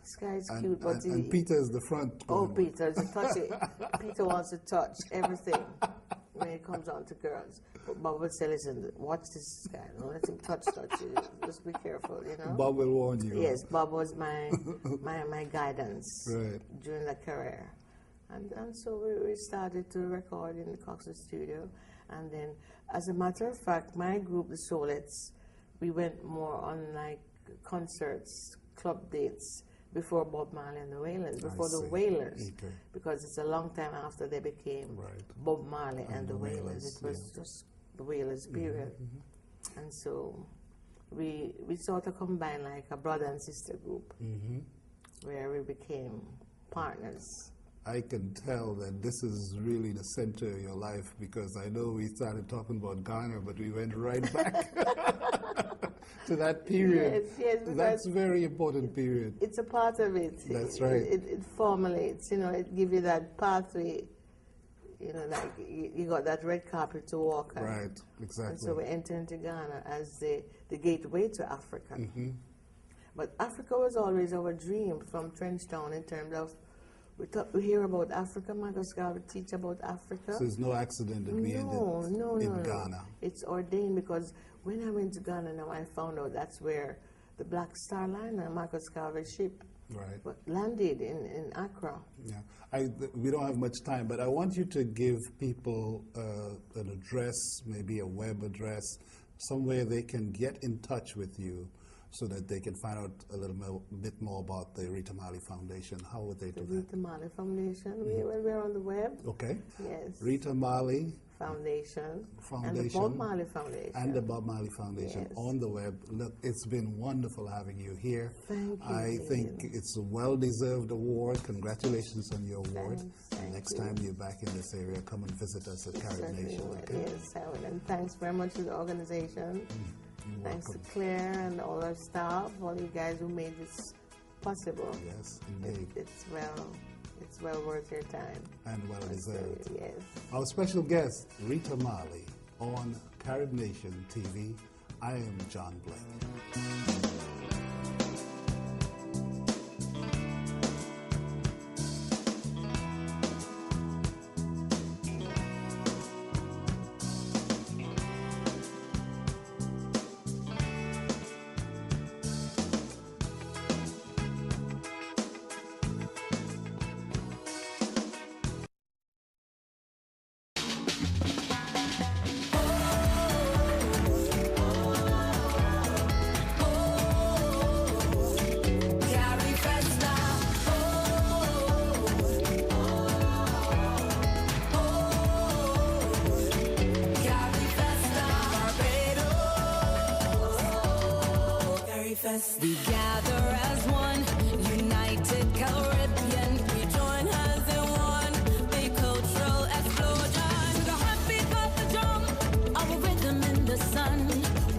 This guy is cute, but and Peter is the front. Oh, Peter is a touchy. Peter wants to touch everything when it comes on to girls. But Bob would say, listen, watch this guy. Don't let him touch you. Just be careful, you know. Bob will warn you. Yes, Bob was my guidance right. during the career. And so we started to record in the Cox's studio. And then, as a matter of fact, my group, the Solettes, we went more on like concerts, club dates, before Bob Marley and the Wailers, before the Wailers, because it's a long time after they became Bob Marley and the Wailers. It was just the Wailers period. And so we sort of combined like a brother and sister group, where we became partners. I can tell that this is really the center of your life, because I know we started talking about Ghana, but we went right back to that period. Yes, that's a very important period. It's a part of it. That's right. It formulates, you know, it gives you that pathway, you know, like you got that red carpet to walk on. Right, exactly. And so we enter into Ghana as the gateway to Africa. But Africa was always our dream from Trenchtown in terms of, we hear about Africa, Madagascar, we teach about Africa. So there's no accident that we ended in Ghana. It's ordained, because when I went to Ghana now, I found out that's where the Black Star Liner, Madagascar ship, landed in Accra. Yeah, we don't have much time, but I want you to give people an address, maybe a web address, somewhere they can get in touch with you, so that they can find out a little bit more about the Rita Marley Foundation. How would they do that? The Rita Marley Foundation. We're on the web. Okay. Yes. Rita Marley Foundation. And the Bob Marley Foundation. And the Bob Marley Foundation on the web. Look, it's been wonderful having you here. Thank you. I think it's a well-deserved award. Congratulations on your award. And next time you're back in this area, come and visit us at Carib Nation. Okay? Yes, I will. And thanks very much to the organization. Thanks to Claire and all our staff, all you guys who made this possible. Yes, indeed. It's well worth your time. And well deserved. Yes. Our special guest, Rita Marley, on Carib Nation TV. I am John Blake. We gather as one, united Caribbean. We join hands in one big cultural explosion. The heartbeat of the drum, our rhythm in the sun.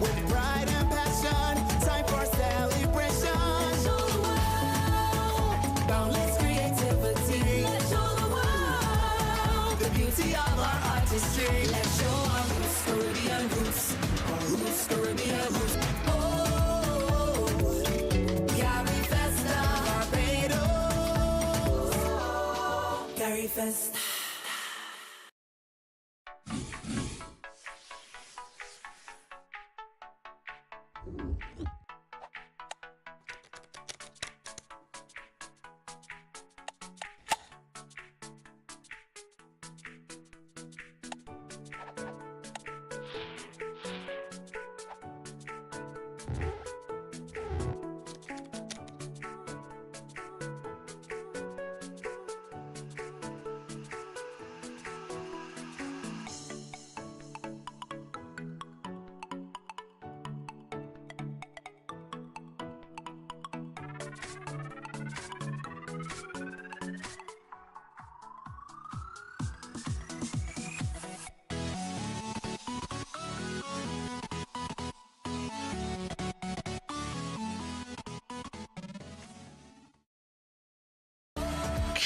With pride and passion, time for celebration. Let's show the world boundless creativity. Let's show the world the beauty of our artistry. Let's show our roots, Caribbean roots. Our roots, Caribbean roots. Carifesta.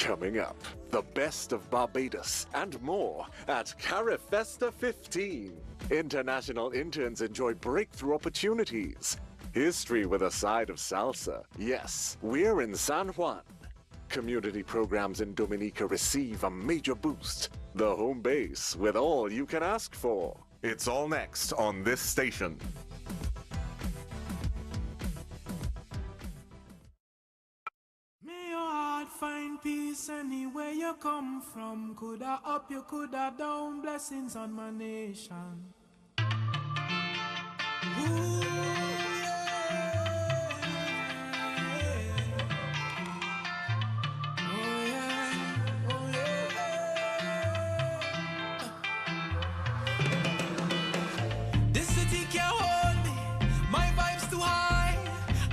Coming up, the best of Barbados and more at Carifesta 15. International interns enjoy breakthrough opportunities. History with a side of salsa. Yes, we're in San Juan. Community programs in Dominica receive a major boost. The home base with all you can ask for. It's all next on this station. May your heart find peace anywhere you come from. Coulda up, you coulda down. Blessings on my nation. Ooh, yeah. Oh yeah, oh yeah. This city can't hold me. My vibe's too high,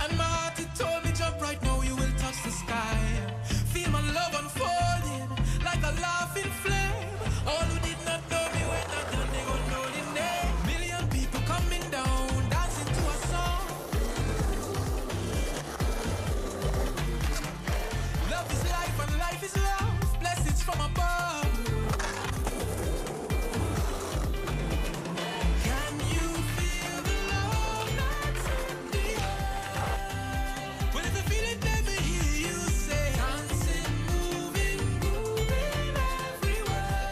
and my heart it told me jump right now. You will touch the sky. Feel my love unfolding like a laughing flame. All who did not know me when I done, they gon' know the name. Million people coming down, dancing to a song. Love is life and life is love. Blessings from above. Can you feel the love that's in the air? When it's a feeling, let me hear you say, dancing, moving, grooving everywhere.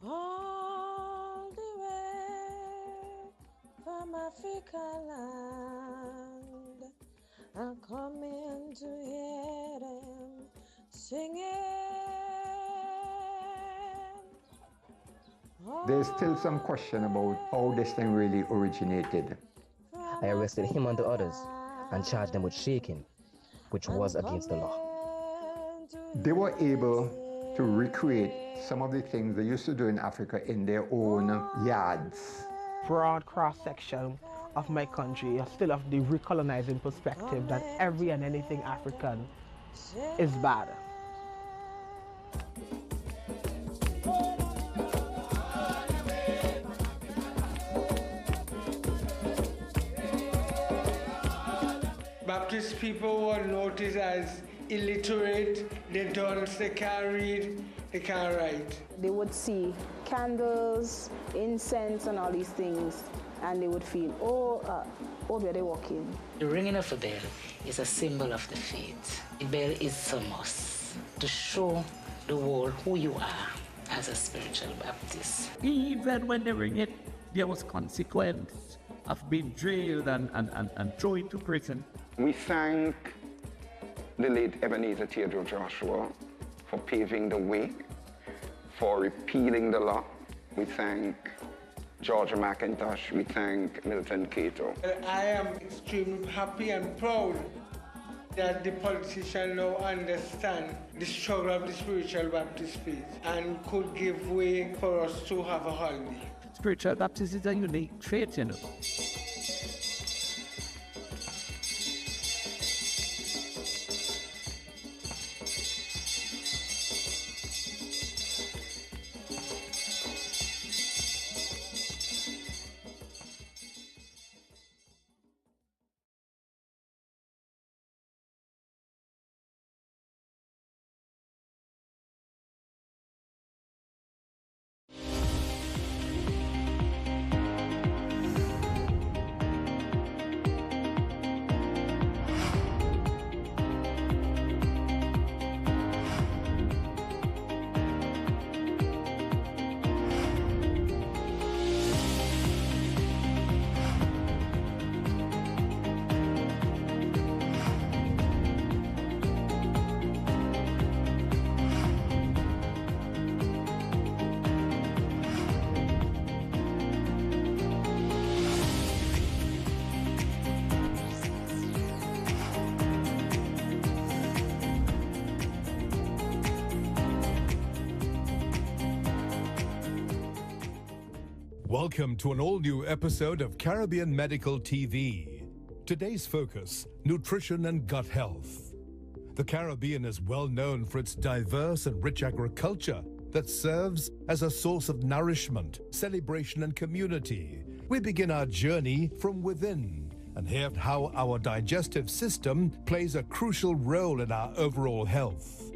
All the way from Africa land, I'm coming to hear them singing. There's still some question about how this thing really originated. I arrested him and the others and charged them with shaking, which was against the law. They were able to recreate some of the things they used to do in Africa in their own yards. Broad cross-section of my country, I still have the recolonizing perspective that every and anything African is bad. Baptist people were noticed as illiterate, they don't, they can't read, they can't write. They would see candles, incense, and all these things, and they would feel, where they walking. The ringing of a bell is a symbol of the faith. The bell is a must to show the world who you are as a spiritual Baptist. Even when they ring it, there was consequence of being jailed and thrown into prison. We thank the late Ebenezer Theodore Joshua for paving the way, for repealing the law. We thank Georgia McIntosh, we thank Milton Cato. I am extremely happy and proud that the politicians now understand the struggle of the spiritual Baptist faith and could give way for us to have a holiday. Spiritual baptism is a unique trait, you know. Welcome to an all-new episode of Caribbean Medical TV. Today's focus, nutrition and gut health. The Caribbean is well known for its diverse and rich agriculture that serves as a source of nourishment, celebration and community. We begin our journey from within and hear how our digestive system plays a crucial role in our overall health.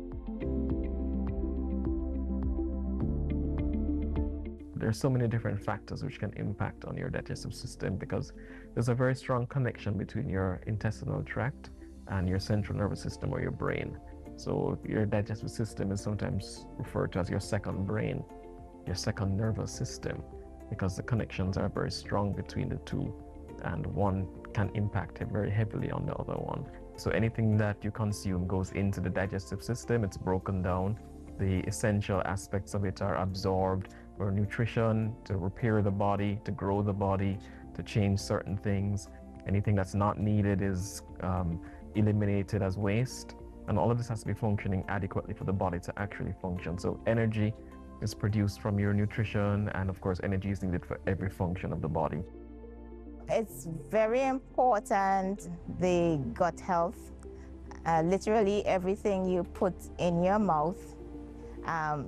there's so many different factors which can impact on your digestive system, because there's a very strong connection between your intestinal tract and your central nervous system or your brain. So your digestive system is sometimes referred to as your second brain, your second nervous system, because the connections are very strong between the two, and one can impact it very heavily on the other one. So anything that you consume goes into the digestive system, it's broken down, the essential aspects of it are absorbed for nutrition, to repair the body, to grow the body, to change certain things. Anything that's not needed is eliminated as waste, and all of this has to be functioning adequately for the body to actually function. So energy is produced from your nutrition, and of course energy is needed for every function of the body. It's very important, the gut health. Literally everything you put in your mouth,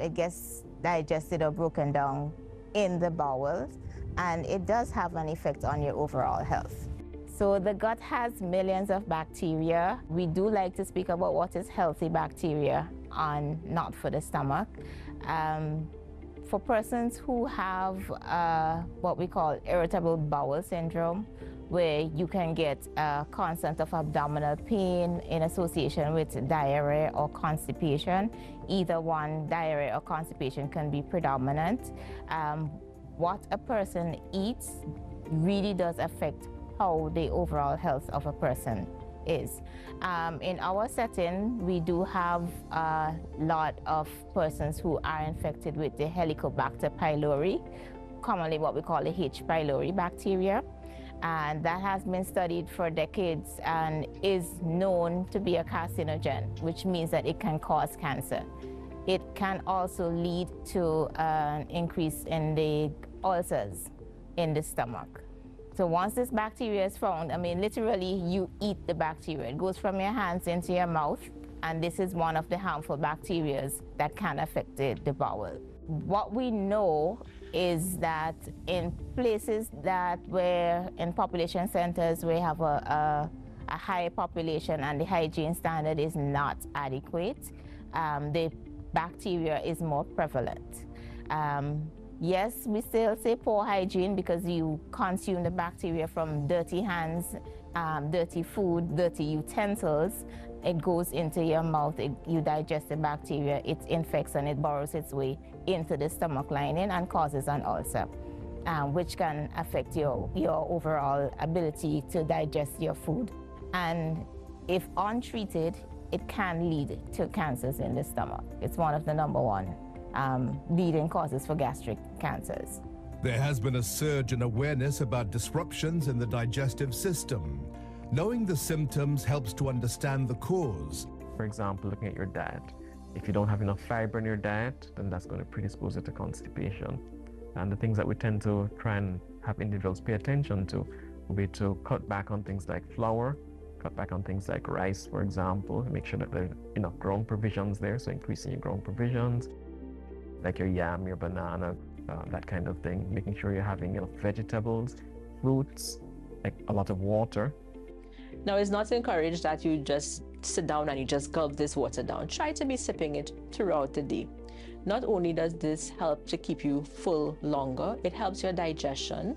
it gets digested or broken down in the bowels, and it does have an effect on your overall health. So the gut has millions of bacteria. We do like to speak about what is healthy bacteria and not for the stomach. For persons who have what we call irritable bowel syndrome, where you can get a constant of abdominal pain in association with diarrhea or constipation, either one, diarrhea or constipation, can be predominant. What a person eats really does affect how the overall health of a person is. In our setting, we do have a lot of persons who are infected with the Helicobacter pylori, commonly what we call the H. pylori bacteria. And that has been studied for decades and is known to be a carcinogen, which means that it can cause cancer. It can also lead to an increase in the ulcers in the stomach. So once this bacteria is found, I mean, literally you eat the bacteria. It goes from your hands into your mouth, and this is one of the harmful bacteria that can affect the bowel. What we know is that in places where in population centers we have a high population and the hygiene standard is not adequate, the bacteria is more prevalent. Yes, we still say poor hygiene because you consume the bacteria from dirty hands, dirty food, dirty utensils. It goes into your mouth, you digest the bacteria, it infects and it burrows its way into the stomach lining and causes an ulcer, which can affect your overall ability to digest your food. And if untreated, it can lead to cancers in the stomach. It's one of the #1 leading causes for gastric cancers. There has been a surge in awareness about disruptions in the digestive system. Knowing the symptoms helps to understand the cause. For example, looking at your diet. If you don't have enough fiber in your diet, then that's going to predispose you to constipation. And the things that we tend to try and have individuals pay attention to will be to cut back on things like flour, cut back on things like rice, for example, make sure that there are enough ground provisions there, so increasing your ground provisions, like your yam, your banana, that kind of thing, making sure you're having enough vegetables, fruits, like a lot of water. Now, it's not encouraged that you just sit down and you just gulp this water down. Try to be sipping it throughout the day. Not only does this help to keep you full longer, it helps your digestion,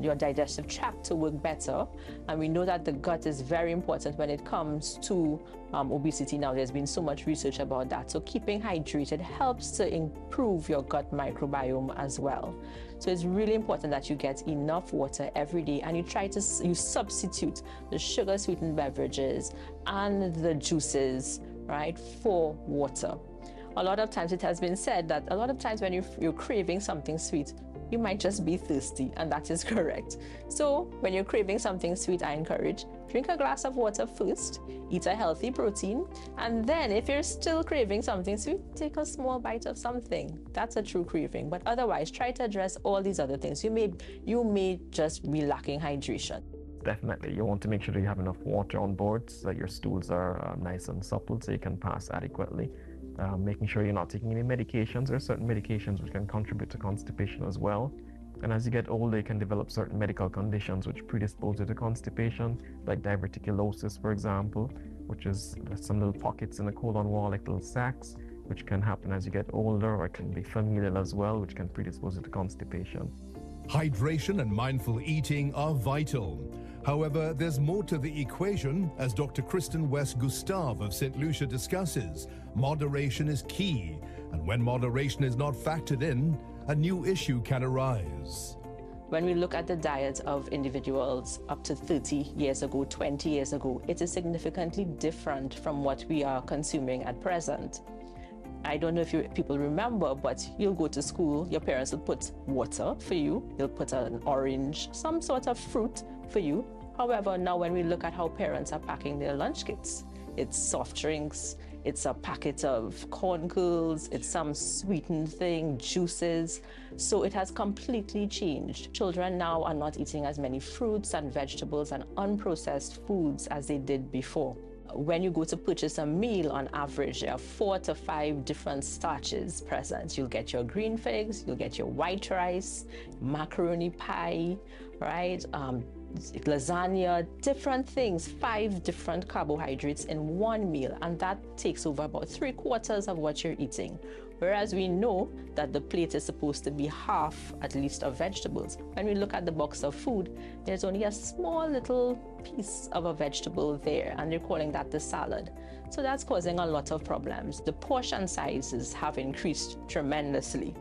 your digestive tract to work better. And we know that the gut is very important when it comes to obesity. Now, there's been so much research about that. So keeping hydrated helps to improve your gut microbiome as well. So it's really important that you get enough water every day, and you substitute the sugar-sweetened beverages and the juices, right, for water. A lot of times it has been said that a lot of times when you're craving something sweet, you might just be thirsty, and that is correct. So when you're craving something sweet, I encourage, drink a glass of water first, eat a healthy protein, and then if you're still craving something sweet, take a small bite of something. That's a true craving. But otherwise, try to address all these other things. You may just be lacking hydration. Definitely, you want to make sure that you have enough water on board so that your stools are nice and supple so you can pass adequately. Making sure you're not taking any medications. There are certain medications which can contribute to constipation as well. And as you get older, you can develop certain medical conditions which predispose you to constipation, like diverticulosis, for example, which is some little pockets in the colon wall, like little sacs. which can happen as you get older, or it can be familial as well, which can predispose you to constipation. Hydration and mindful eating are vital. However, there's more to the equation, as Dr. Kristen West Gustav of St. Lucia discusses. Moderation is key, and when moderation is not factored in, a new issue can arise. When we look at the diet of individuals up to 30 years ago, 20 years ago, it is significantly different from what we are consuming at present. I don't know if people remember, but you'll go to school, your parents will put water for you, they'll put an orange, some sort of fruit for you. However, now when we look at how parents are packing their lunch kits, it's soft drinks, it's a packet of corn kernels, it's some sweetened thing, juices. So it has completely changed. Children now are not eating as many fruits and vegetables and unprocessed foods as they did before. When you go to purchase a meal, on average, there are 4 to 5 different starches present. You'll get your green figs, you'll get your white rice, macaroni pie, right? Lasagna, different things, 5 different carbohydrates in one meal, and that takes over about 3/4 of what you're eating. Whereas we know that the plate is supposed to be half, at least, of vegetables. When we look at the box of food, there's only a small little piece of a vegetable there, and they're calling that the salad. So that's causing a lot of problems. The portion sizes have increased tremendously.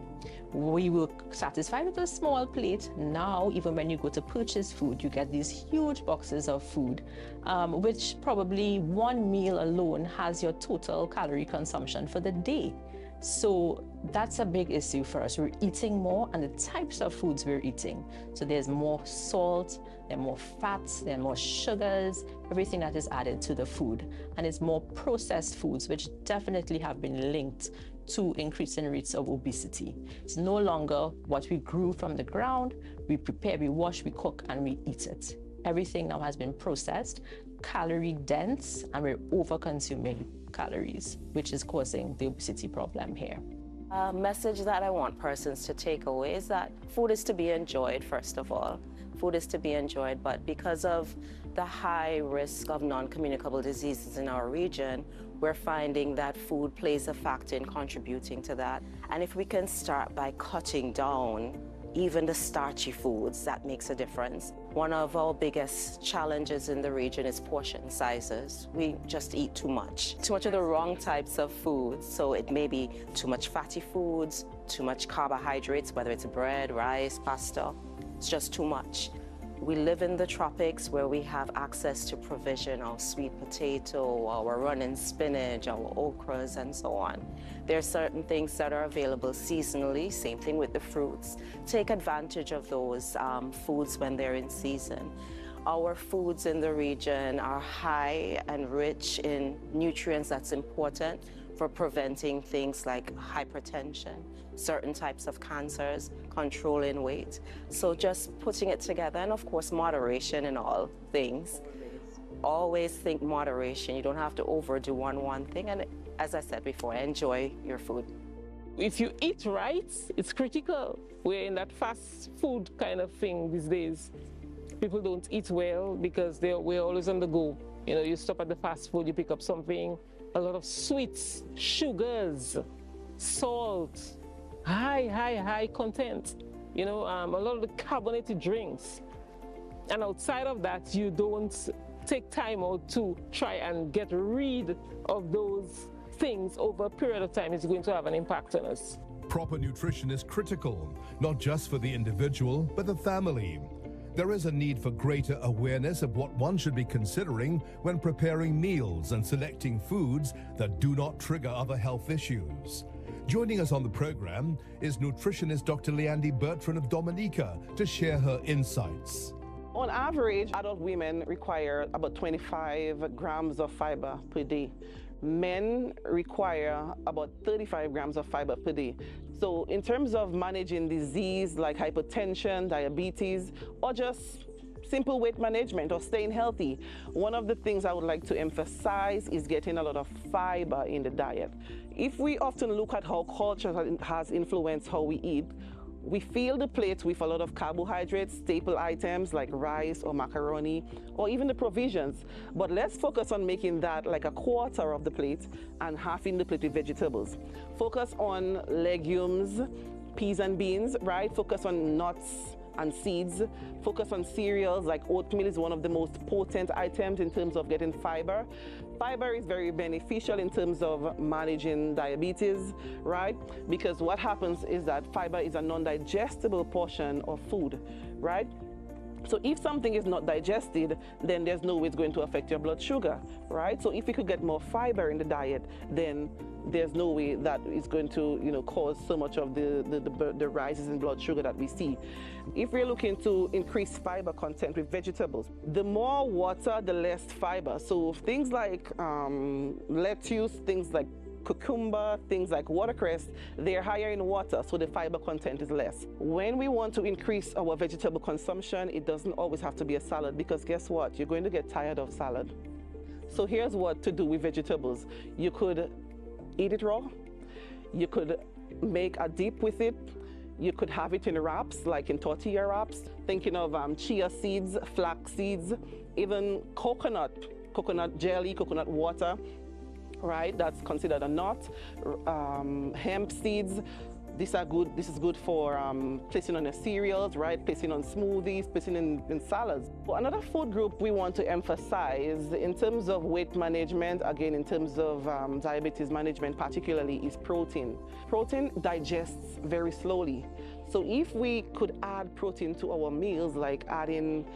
We were satisfied with a small plate. Now, even when you go to purchase food, you get these huge boxes of food, which probably one meal alone has your total calorie consumption for the day. So that's a big issue for us. We're eating more, and the types of foods we're eating. So there's more salt, there are more fats, there are more sugars, everything that is added to the food. And it's more processed foods, which definitely have been linked to increasing rates of obesity. It's no longer what we grew from the ground. We prepare, we wash, we cook, and we eat it. Everything now has been processed, calorie dense, and we're over-consuming calories, which is causing the obesity problem here. A message that I want persons to take away is that food is to be enjoyed, first of all. Food is to be enjoyed, but because of the high risk of non-communicable diseases in our region, we're finding that food plays a factor in contributing to that. And if we can start by cutting down even the starchy foods, that makes a difference. One of our biggest challenges in the region is portion sizes. We just eat too much of the wrong types of foods. So it may be too much fatty foods, too much carbohydrates, whether it's bread, rice, pasta. It's just too much. We live in the tropics where we have access to provision of sweet potato, our running spinach, our okras, and so on. There are certain things that are available seasonally, same thing with the fruits. Take advantage of those foods when they're in season. Our foods in the region are high and rich in nutrients that's important for preventing things like hypertension, certain types of cancers, controlling weight. So just putting it together, and of course moderation in all things. Always think moderation. You don't have to overdo one thing, and as I said before, enjoy your food. If you eat right, it's critical. We're in that fast food kind of thing these days. People don't eat well because we're always on the go. You know, you stop at the fast food, you pick up something, a lot of sweets, sugars, salt, high content. You know, a lot of the carbonated drinks. And outside of that, you don't take time out to try and get rid of those things over a period of time. Is going to have an impact on us. Proper nutrition is critical, not just for the individual, but the family. There is a need for greater awareness of what one should be considering when preparing meals and selecting foods that do not trigger other health issues. Joining us on the program is nutritionist Dr. Leandy Bertrand of Dominica to share her insights. On average, adult women require about 25 grams of fiber per day. Men require about 35 grams of fiber per day. So in terms of managing disease like hypertension, diabetes, or just simple weight management or staying healthy, one of the things I would like to emphasize is getting a lot of fiber in the diet. If we often look at how culture has influenced how we eat, We fill the plate with a lot of carbohydrates, staple items like rice or macaroni, or even the provisions. But let's focus on making that like a quarter of the plate and half in the plate with vegetables. Focus on legumes, peas and beans, right? Focus on nuts and seeds. Focus on cereals, like oatmeal is one of the most potent items in terms of getting fiber. Fiber is very beneficial in terms of managing diabetes, right? Because what happens is that fiber is a non-digestible portion of food, right? So if something is not digested, then there's no way it's going to affect your blood sugar, right? So if we could get more fiber in the diet, then there's no way that it's going to, cause so much of the rises in blood sugar that we see. If we're looking to increase fiber content with vegetables, the more water, the less fiber. So things like lettuce, things like cucumber, things like watercress, they're higher in water, so the fiber content is less. When we want to increase our vegetable consumption, it doesn't always have to be a salad, because guess what? You're going to get tired of salad. So here's what to do with vegetables. You could eat it raw. You could make a dip with it. You could have it in wraps, like in tortilla wraps. Thinking of chia seeds, flax seeds, even coconut jelly, coconut water, right? That's considered a nut. Hemp seeds. These are good. This is good for placing on your cereals, right? Placing on smoothies, placing in salads. But another food group we want to emphasize in terms of weight management, again in terms of diabetes management particularly, is protein. Protein digests very slowly. So if we could add protein to our meals, like adding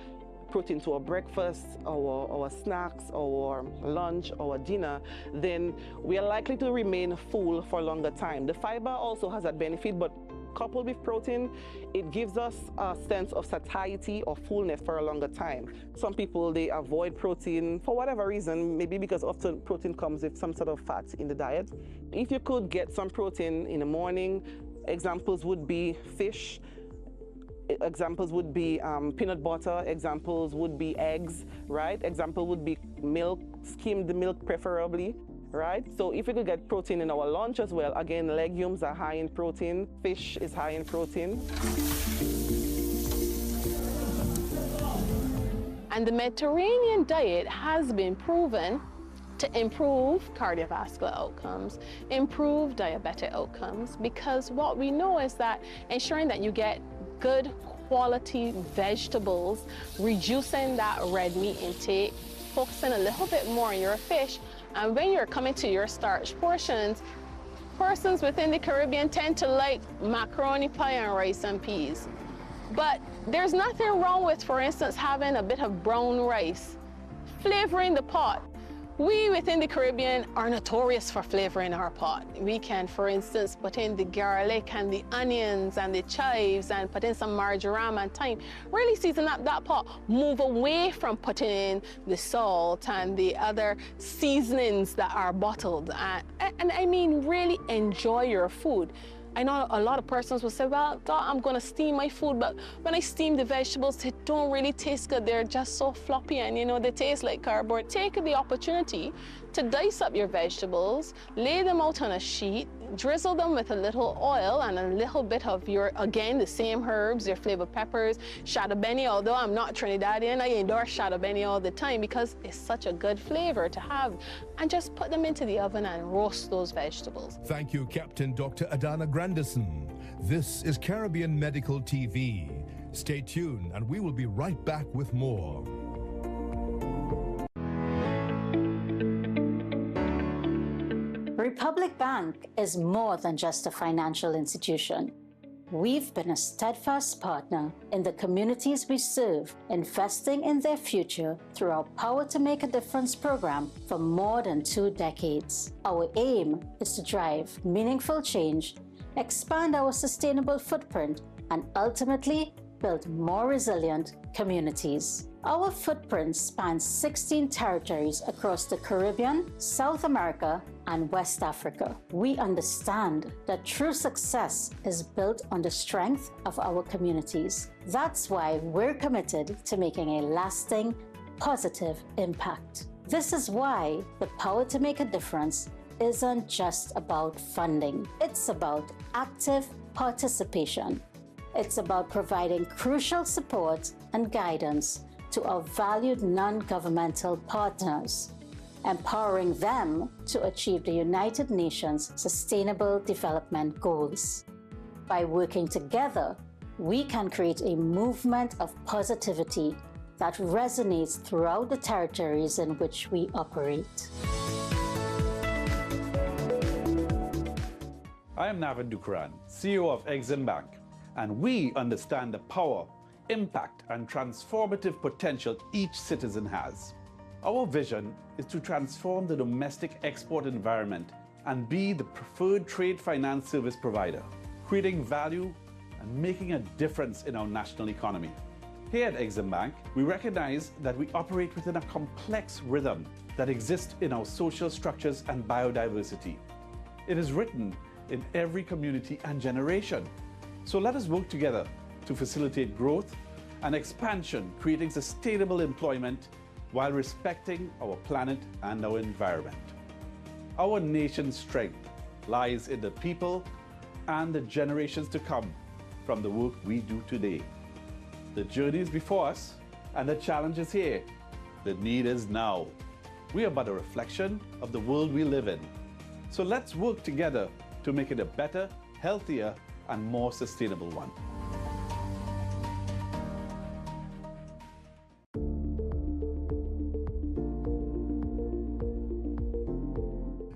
protein to our breakfast, our snacks, our lunch, our dinner, then we are likely to remain full for a longer time. The fiber also has that benefit, but coupled with protein, it gives us a sense of satiety or fullness for a longer time. Some people, they avoid protein for whatever reason, maybe because often protein comes with some sort of fat in the diet. If you could get some protein in the morning, examples would be fish, examples would be peanut butter, examples would be eggs, right? Example would be milk, skimmed milk preferably, right? So if we could get protein in our lunch as well, again, legumes are high in protein, fish is high in protein. And the Mediterranean diet has been proven to improve cardiovascular outcomes, improve diabetic outcomes, because what we know is that ensuring that you get good quality vegetables, reducing that red meat intake, focusing a little bit more on your fish, and when you're coming to your starch portions, persons within the Caribbean tend to like macaroni pie and rice and peas. But there's nothing wrong with, for instance, having a bit of brown rice, flavoring the pot. We within the Caribbean are notorious for flavoring our pot. We can, for instance, put in the garlic and the onions and the chives and put in some marjoram and thyme. Really season up that pot. Move away from putting in the salt and the other seasonings that are bottled. And I mean, really enjoy your food. I know a lot of persons will say, well, I'm gonna steam my food, but when I steam the vegetables, they don't really taste good. They're just so floppy and, they taste like cardboard. Take the opportunity to dice up your vegetables, lay them out on a sheet, drizzle them with a little oil and a little bit of again, the same herbs, your flavored peppers, shado beni, although I'm not Trinidadian, I endorse shado beni all the time because it's such a good flavor to have. And just put them into the oven and roast those vegetables. Thank you, Captain Dr. Adana Grandison. This is Caribbean Medical TV. Stay tuned and we will be right back with more. Republic Bank is more than just a financial institution. We've been a steadfast partner in the communities we serve, investing in their future through our Power to Make a Difference program for more than 2 decades. Our aim is to drive meaningful change, expand our sustainable footprint, and ultimately build more resilient communities. Our footprint spans 16 territories across the Caribbean, South America, and West Africa. We understand that true success is built on the strength of our communities. That's why we're committed to making a lasting, positive impact. This is why the Power to Make a Difference isn't just about funding. It's about active participation, It's about providing crucial support and guidance to our valued non-governmental partners, empowering them to achieve the United Nations Sustainable Development Goals. By working together, we can create a movement of positivity that resonates throughout the territories in which we operate. I am Navin Dukuran, CEO of Exim Bank, and we understand the power, impact, and transformative potential each citizen has. Our vision is to transform the domestic export environment and be the preferred trade finance service provider, creating value and making a difference in our national economy. Here at Exim Bank, we recognize that we operate within a complex rhythm that exists in our social structures and biodiversity. It is written in every community and generation. So let us work together to facilitate growth and expansion, creating sustainable employment while respecting our planet and our environment. Our nation's strength lies in the people and the generations to come from the work we do today. The journey is before us and the challenge is here. The need is now. We are but a reflection of the world we live in. So let's work together to make it a better, healthier, and more sustainable one.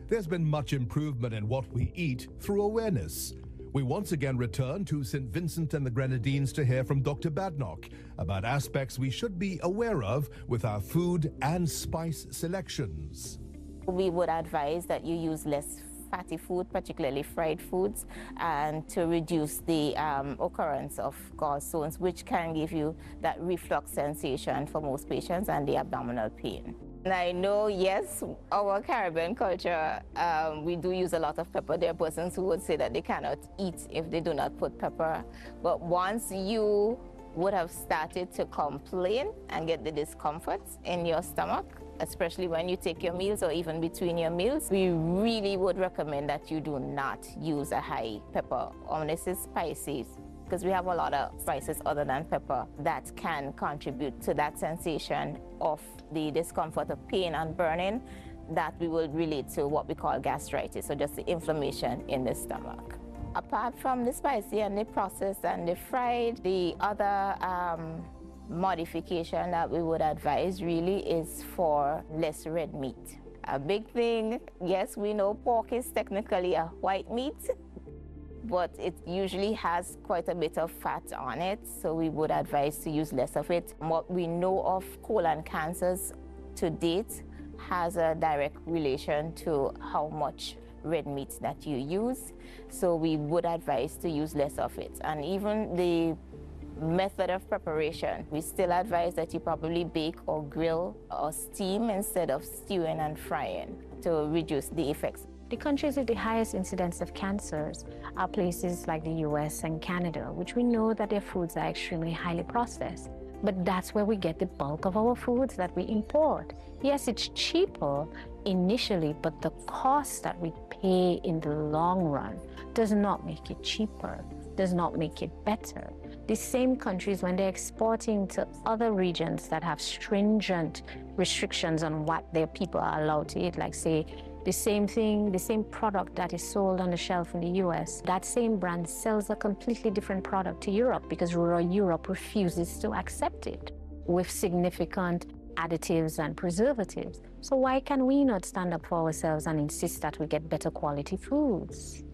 There's been much improvement in what we eat through awareness. We once again return to St. Vincent and the Grenadines to hear from Dr. Badnock about aspects we should be aware of with our food and spice selections. We would advise that you use less fatty food, particularly fried foods, and to reduce the occurrence of gallstones, which can give you that reflux sensation for most patients and the abdominal pain. And I know, yes, our Caribbean culture, we do use a lot of pepper. There are persons who would say that they cannot eat if they do not put pepper. But once you would have started to complain and get the discomfort in your stomach, especially when you take your meals or even between your meals, we really would recommend that you do not use a high pepper, unless it's spicy, because we have a lot of spices other than pepper that can contribute to that sensation of the discomfort of pain and burning that we will relate to what we call gastritis, so just the inflammation in the stomach. Apart from the spicy and the processed and the fried, the other modification that we would advise really is for less red meat. A big thing, yes, we know pork is technically a white meat, but it usually has quite a bit of fat on it, so we would advise to use less of it. What we know of colon cancers to date has a direct relation to how much red meat that you use, so we would advise to use less of it. And even the method of preparation, we still advise that you probably bake or grill or steam instead of stewing and frying to reduce the effects. The countries with the highest incidence of cancers are places like the US and Canada, which we know that their foods are extremely highly processed. But that's where we get the bulk of our foods that we import. Yes, it's cheaper initially, but the cost that we pay in the long run does not make it cheaper, does not make it better. The same countries, when they're exporting to other regions that have stringent restrictions on what their people are allowed to eat, like say, the same thing, the same product that is sold on the shelf in the US, that same brand sells a completely different product to Europe because rural Europe refuses to accept it with significant additives and preservatives. So why can we not stand up for ourselves and insist that we get better quality foods?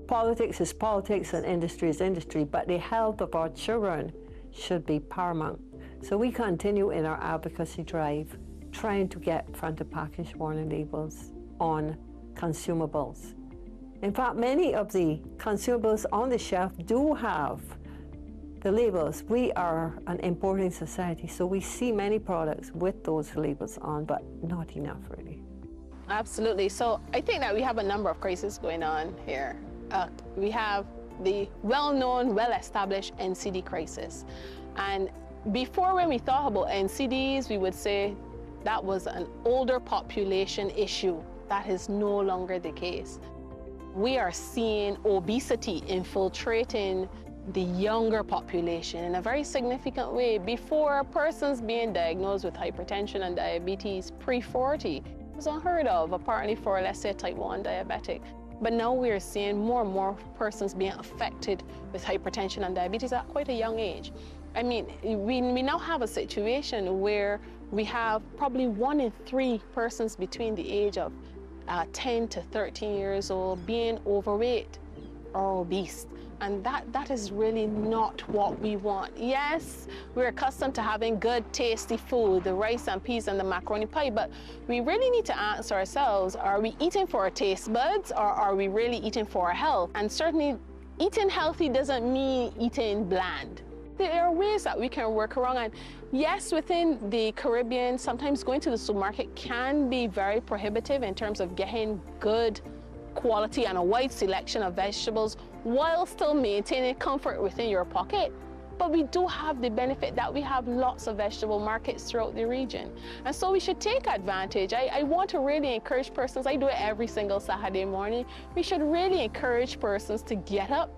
Politics is politics and industry is industry, but the health of our children should be paramount. So we continue in our advocacy drive, trying to get front of package warning labels on consumables. In fact, many of the consumables on the shelf do have the labels. We are an importing society, so we see many products with those labels on, but not enough really. Absolutely. So I think that we have a number of crises going on here. We have the well-known, well-established NCD crisis. And before, when we thought about NCDs, we would say that was an older population issue. That is no longer the case. We are seeing obesity infiltrating the younger population in a very significant way. Before, persons being diagnosed with hypertension and diabetes pre-40 was unheard of, apparently for, let's say, type 1 diabetic. But now we're seeing more and more persons being affected with hypertension and diabetes at quite a young age. I mean, we now have a situation where we have probably 1 in 3 persons between the age of 10 to 13 years old being overweight or obese. And that is really not what we want. Yes, we're accustomed to having good, tasty food, the rice and peas and the macaroni pie, but we really need to ask ourselves, are we eating for our taste buds, or are we really eating for our health? And certainly, eating healthy doesn't mean eating bland. There are ways that we can work around, and yes, within the Caribbean, sometimes going to the supermarket can be very prohibitive in terms of getting good quality and a wide selection of vegetables while still maintaining comfort within your pocket. But we do have the benefit that we have lots of vegetable markets throughout the region. And so we should take advantage. I want to really encourage persons, I do it every single Saturday morning, we should really encourage persons to get up,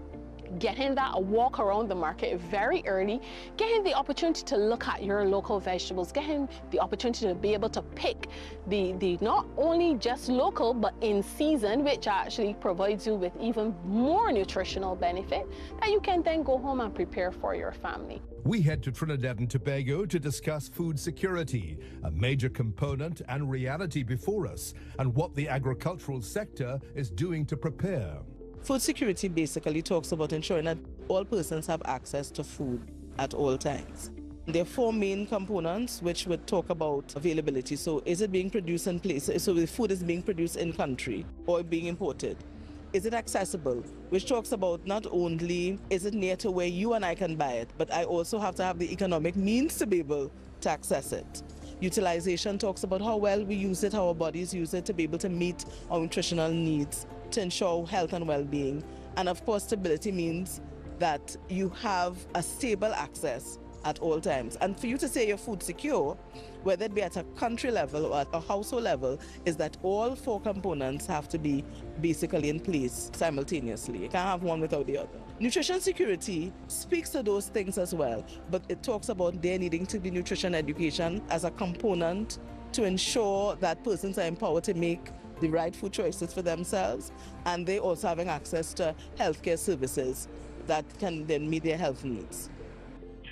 getting that walk around the market very early, getting the opportunity to look at your local vegetables, getting the opportunity to be able to pick the not only just local but in season, which actually provides you with even more nutritional benefit that you can then go home and prepare for your family. We head to Trinidad and Tobago to discuss food security, a major component and reality before us, and what the agricultural sector is doing to prepare. Food security basically talks about ensuring that all persons have access to food at all times. There are 4 main components which would talk about availability. So is it being produced in place? So the food is being produced in country or being imported? Is it accessible? Which talks about not only is it near to where you and I can buy it, but I also have to have the economic means to be able to access it. Utilization talks about how well we use it, how our bodies use it to be able to meet our nutritional needs, to ensure health and well-being. And of course, stability means that you have a stable access at all times. And for you to say you're food secure, whether it be at a country level or at a household level, is that all 4 components have to be basically in place simultaneously. You can't have one without the other. Nutrition security speaks to those things as well, but it talks about there needing to be nutrition education as a component to ensure that persons are empowered to make the right food choices for themselves, and they also having access to healthcare services that can then meet their health needs.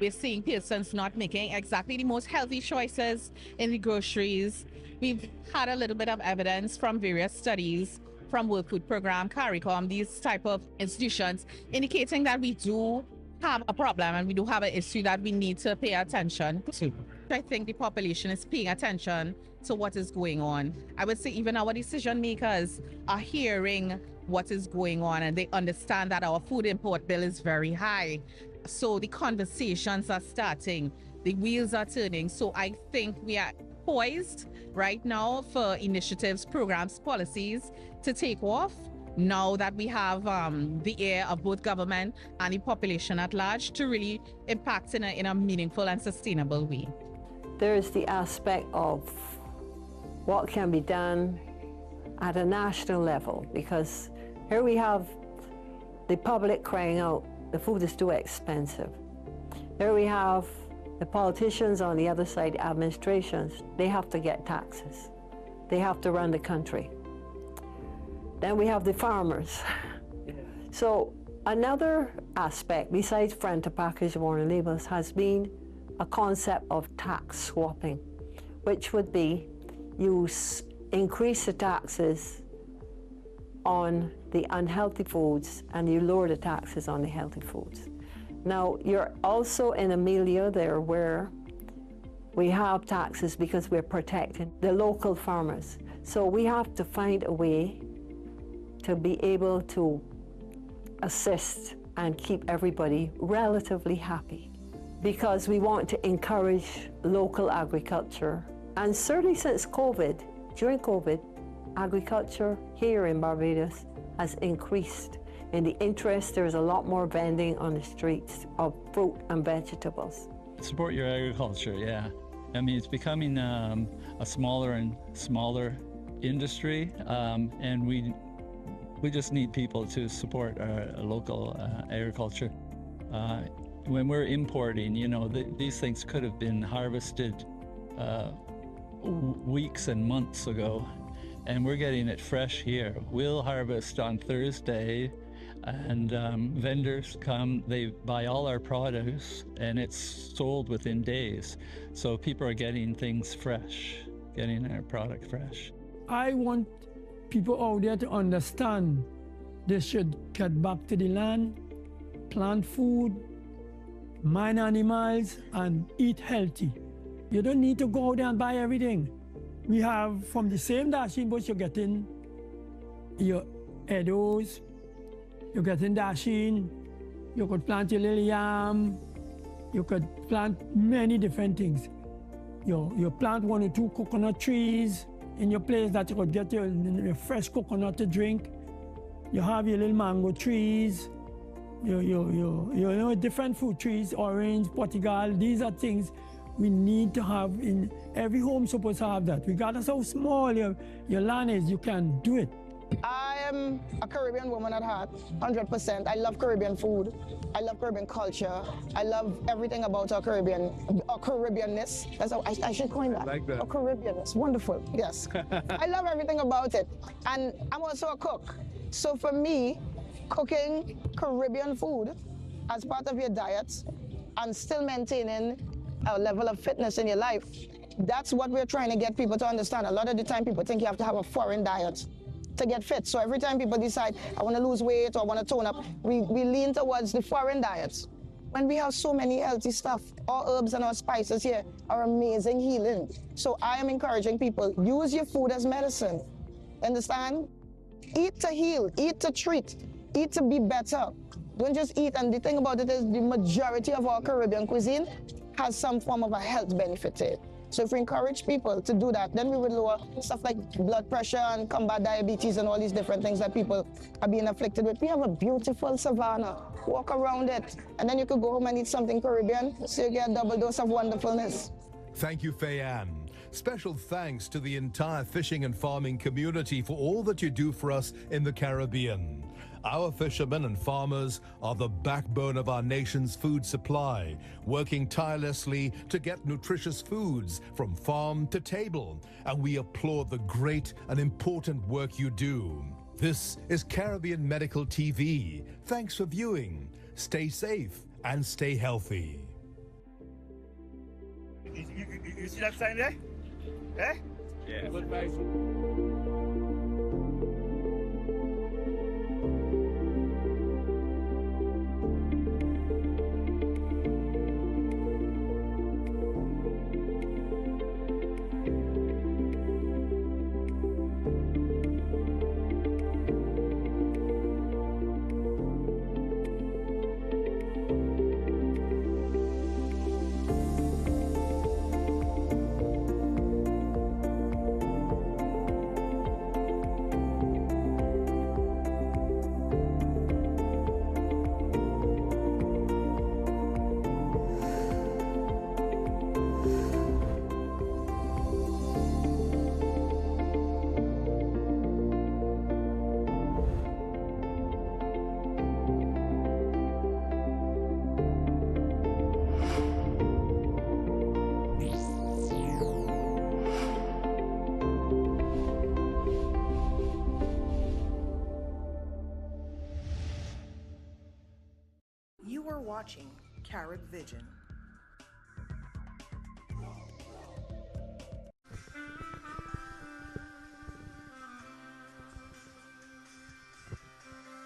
We're seeing persons not making exactly the most healthy choices in the groceries. We've had a little bit of evidence from various studies from World Food Program, CARICOM, these type of institutions, indicating that we do have a problem and we do have an issue that we need to pay attention to. I think the population is paying attention to what is going on. I would say even our decision makers are hearing what is going on and they understand that our food import bill is very high. So the conversations are starting, the wheels are turning. So I think we are poised right now for initiatives, programs, policies to take off now that we have the ear of both government and the population at large to really impact in a meaningful and sustainable way. There is the aspect of what can be done at a national level, because here we have the public crying out, the food is too expensive. Here we have the politicians on the other side, administrations, they have to get taxes. They have to run the country. Then we have the farmers. So another aspect, besides front-to-package warning labels, has been a concept of tax swapping, which would be you increase the taxes on the unhealthy foods and you lower the taxes on the healthy foods. Now, you're also in a milieu there where we have taxes because we're protecting the local farmers. So we have to find a way to be able to assist and keep everybody relatively happy, because we want to encourage local agriculture. And certainly since COVID, during COVID, agriculture here in Barbados has increased. In the interest, there's a lot more vending on the streets of fruit and vegetables. Support your agriculture, yeah. I mean, it's becoming a smaller and smaller industry, and we just need people to support our local agriculture. When we're importing, you know, these things could have been harvested weeks and months ago, and we're getting it fresh here. We'll harvest on Thursday, and vendors come, they buy all our produce, and it's sold within days. So people are getting things fresh, getting our product fresh. I want people out there to understand they should get back to the land, plant food, mind animals, and eat healthy. You don't need to go out there and buy everything. We have, from the same dasheen bush, you're getting your edos, you're getting dasheen, you could plant your little yam, you could plant many different things. You plant 1 or 2 coconut trees in your place that you could get your fresh coconut to drink. You have your little mango trees, you know, different fruit trees, orange, Portugal. These are things we need to have in every home. Supposed to have that. Regardless how small your land is, you can do it. I am a Caribbean woman at heart, 100%. I love Caribbean food. I love Caribbean culture. I love everything about our Caribbeanness. That's how I should coin that. I like that. Our Caribbeanness, wonderful, yes. I love everything about it. And I'm also a cook. So for me, cooking Caribbean food as part of your diet and still maintaining a level of fitness in your life, that's what we're trying to get people to understand. A lot of the time people think you have to have a foreign diet to get fit. So every time people decide, I want to lose weight or I want to tone up, we lean towards the foreign diets. When we have so many healthy stuff, our herbs and our spices here are amazing healing. So I am encouraging people, use your food as medicine. Understand? Eat to heal, eat to treat, eat to be better. Don't just eat. And the thing about it is the majority of our Caribbean cuisine has some form of a health benefit to it. So if we encourage people to do that, then we would lower stuff like blood pressure and combat diabetes and all these different things that people are being afflicted with. We have a beautiful savannah. Walk around it, and then you could go home and eat something Caribbean, so you get a double dose of wonderfulness. Thank you, Fayanne. Special thanks to the entire fishing and farming community for all that you do for us in the Caribbean. Our fishermen and farmers are the backbone of our nation's food supply, working tirelessly to get nutritious foods from farm to table, and we applaud the great and important work you do. This is Caribbean Medical TV. Thanks for viewing. Stay safe and stay healthy. You see that sign there? Eh? Yeah. You are watching Carib Vision.